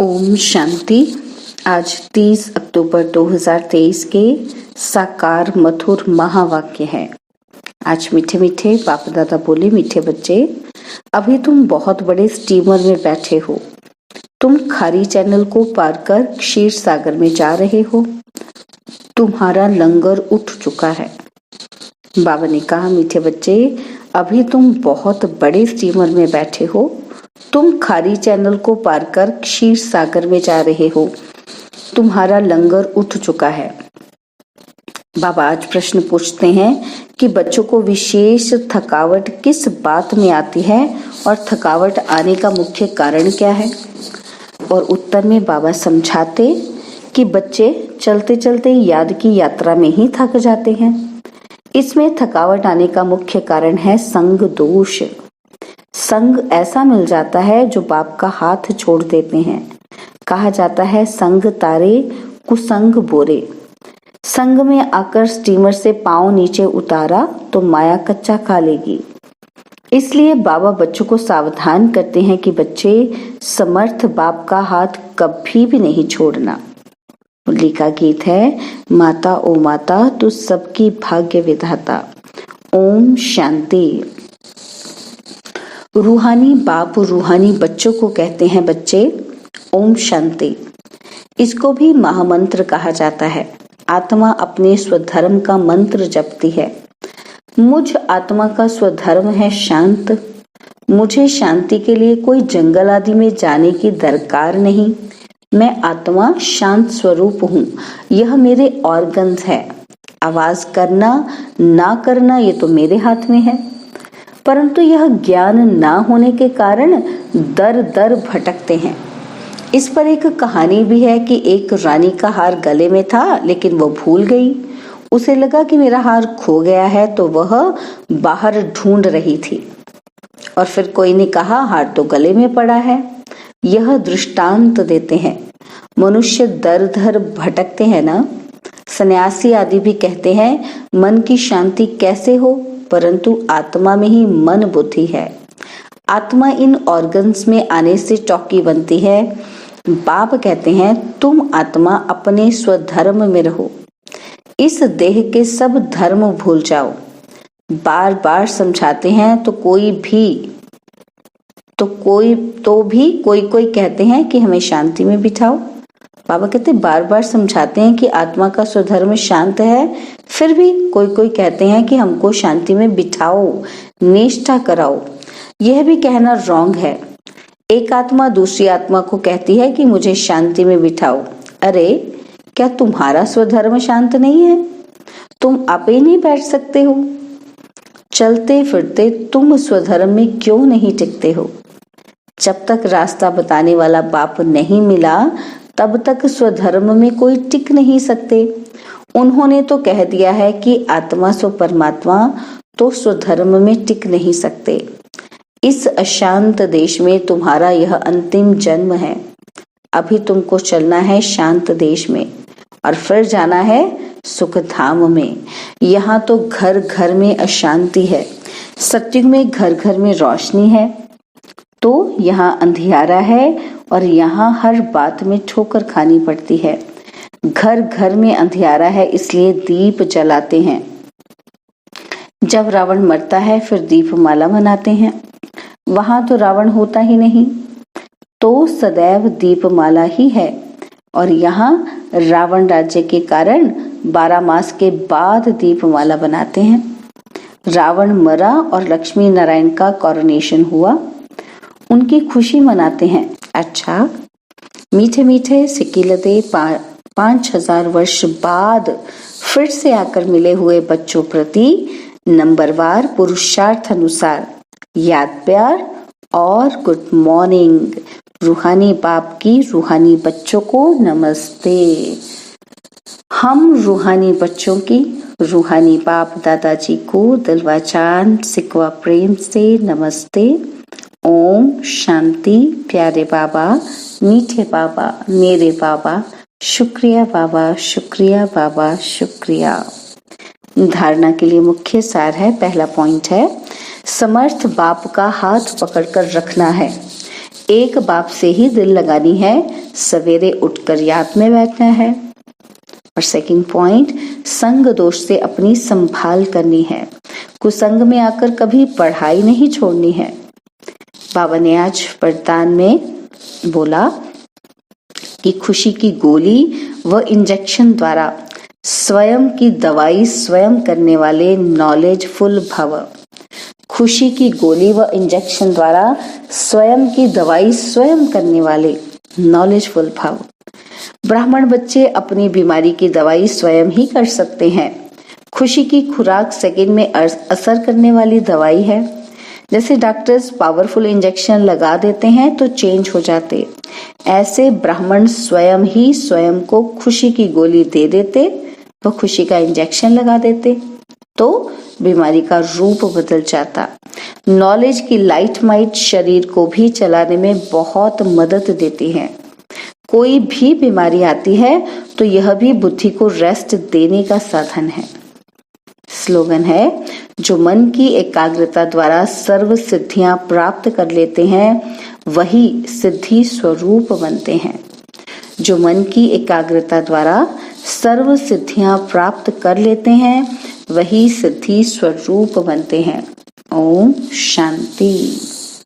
ओम शांति। आज 30 अक्टूबर 2023 के साकार मधुर महावाक्य है। आज मीठे मीठे बाप दादा बोले, मीठे बच्चे, अभी तुम बहुत बड़े स्टीमर में बैठे हो। तुम खारी चैनल को पार कर क्षीर सागर में जा रहे हो। तुम्हारा लंगर उठ चुका है। बाबा ने कहा, मीठे बच्चे, अभी तुम बहुत बड़े स्टीमर में बैठे हो। तुम खारी चैनल को पार कर क्षीर सागर में जा रहे हो। तुम्हारा लंगर उठ चुका है। बाबा आज प्रश्न पूछते हैं कि बच्चों को विशेष थकावट किस बात में आती है और थकावट आने का मुख्य कारण क्या है। और उत्तर में बाबा समझाते कि बच्चे चलते चलते याद की यात्रा में ही थक जाते हैं। इसमें थकावट आने का मुख्य कारण है संग दोष। संग ऐसा मिल जाता है जो बाप का हाथ छोड़ देते हैं। कहा जाता है, संग तारे कुसंग बोरे। संग में आकर स्टीमर से पांव नीचे उतारा तो माया कच्चा खा लेगी। इसलिए बाबा बच्चों को सावधान करते हैं कि बच्चे, समर्थ बाप का हाथ कभी भी नहीं छोड़ना। मुरली का गीत है, माता ओ माता तू सबकी भाग्य विधाता। ओम शांति। रूहानी बाप रूहानी बच्चों को कहते हैं, बच्चे ओम शांति। इसको भी महामंत्र कहा जाता है। आत्मा अपने स्वधर्म का मंत्र जपती है। मुझ आत्मा का स्वधर्म है शांत। मुझे शांति के लिए कोई जंगल आदि में जाने की दरकार नहीं। मैं आत्मा शांत स्वरूप हूँ। यह मेरे ऑर्गन्स है। आवाज करना ना करना ये तो मेरे हाथ में है। परंतु यह ज्ञान ना होने के कारण दर दर भटकते हैं। इस पर एक कहानी भी है कि एक रानी का हार गले में था, लेकिन वो भूल गई। उसे लगा कि मेरा हार खो गया है, तो वह बाहर ढूंढ रही थी। और फिर कोई ने कहा, हार तो गले में पड़ा है। यह दृष्टांत देते हैं। मनुष्य दर दर भटकते हैं ना। सन्यासी आदि भी कहते हैं, मन की शांति कैसे हो, परंतु आत्मा में ही मन बुद्धि है। आत्मा इन ऑर्गन्स में आने से चौकी बनती है। बाप कहते हैं, तुम आत्मा अपने स्वधर्म में रहो। इस देह के सब धर्म भूल जाओ। बार बार समझाते हैं तो कोई कहते हैं कि हमें शांति में बिठाओ। बाबा कहते बार बार समझाते हैं कि आत्मा का स्वधर्म शांत है, फिर भी कोई कहते हैं कि हमको शांति में बिठाओ, निष्ठा कराओ। यह भी कहना रॉन्ग है। एक आत्मा दूसरी आत्मा को कहती है कि मुझे शांति में बिठाओ। अरे, क्या तुम्हारा स्वधर्म शांत नहीं है? तुम आप ही नहीं बैठ सकते हो? चलते फिरते तुम स्वधर्म में क्यों नहीं टिकते हो? जब तक रास्ता बताने वाला बाप नहीं मिला, तब तक स्वधर्म में कोई टिक नहीं सकते। उन्होंने तो कह दिया है कि आत्मा सो परमात्मा, तो स्वधर्म में टिक नहीं सकते। इस अशांत देश में तुम्हारा यह अंतिम जन्म है। अभी तुमको चलना है शांत देश में और फिर जाना है सुख धाम में। यहाँ तो घर घर में अशांति है। सत्युग में घर घर में रोशनी है, तो यहाँ अंधियारा है और यहाँ हर बात में ठोकर खानी पड़ती है। घर घर में अंधियारा है, इसलिए दीप जलाते हैं। जब रावण मरता है फिर दीप माला मनाते हैं। वहां तो रावण होता ही नहीं, तो सदैव दीप माला ही है। और यहाँ रावण राज्य के कारण 12 मास के बाद दीप माला बनाते हैं। रावण मरा और लक्ष्मी नारायण का कॉरोनेशन हुआ, उनकी खुशी मनाते हैं। अच्छा, मीठे मीठे सिकिलते 5000 वर्ष बाद फिर से आकर मिले हुए बच्चों प्रति नंबरवार पुरुषार्थ अनुसार याद प्यार और गुड मॉर्निंग। रूहानी बाप की रूहानी बच्चों को नमस्ते। हम रूहानी बच्चों की रूहानी बाप दादाजी को दिलवा चांद सिकवा प्रेम से नमस्ते। ओम शांति। प्यारे बाबा, मीठे बाबा, मेरे बाबा, शुक्रिया बाबा, शुक्रिया बाबा, शुक्रिया। धारणा के लिए मुख्य सार है। पहला पॉइंट है, समर्थ बाप का हाथ पकड़कर रखना है। एक बाप से ही दिल लगानी है, सवेरे उठकर याद में बैठना है। और सेकंड पॉइंट, संग दोष से अपनी संभाल करनी है, कुसंग में आकर कभी पढ़ाई नहीं छोड़नी है। बाबा ने आज वरदान में बोला कि खुशी की गोली व इंजेक्शन द्वारा स्वयं की दवाई स्वयं करने वाले नॉलेजफुल भव। खुशी की गोली व इंजेक्शन द्वारा स्वयं की दवाई स्वयं करने वाले नॉलेजफुल भव। ब्राह्मण बच्चे अपनी बीमारी की दवाई स्वयं ही कर सकते हैं। खुशी की खुराक सेकंड में असर करने वाली दवाई है। जैसे डॉक्टर्स पावरफुल इंजेक्शन लगा देते हैं तो चेंज हो जाते, ऐसे ब्राह्मण स्वयं ही स्वयं को खुशी की गोली दे देते, तो खुशी का इंजेक्शन लगा देते तो बीमारी का रूप बदल जाता। नॉलेज की लाइट माइट शरीर को भी चलाने में बहुत मदद देती है। कोई भी बीमारी आती है तो यह भी बुद्धि को रेस्ट देने का साधन है। स्लोगन है, जो मन की एकाग्रता द्वारा सर्व सिद्धियां प्राप्त कर लेते हैं वही सिद्धि स्वरूप बनते हैं। जो मन की एकाग्रता द्वारा सर्व सिद्धियां प्राप्त कर लेते हैं वही सिद्धि स्वरूप बनते हैं। ओम शांति।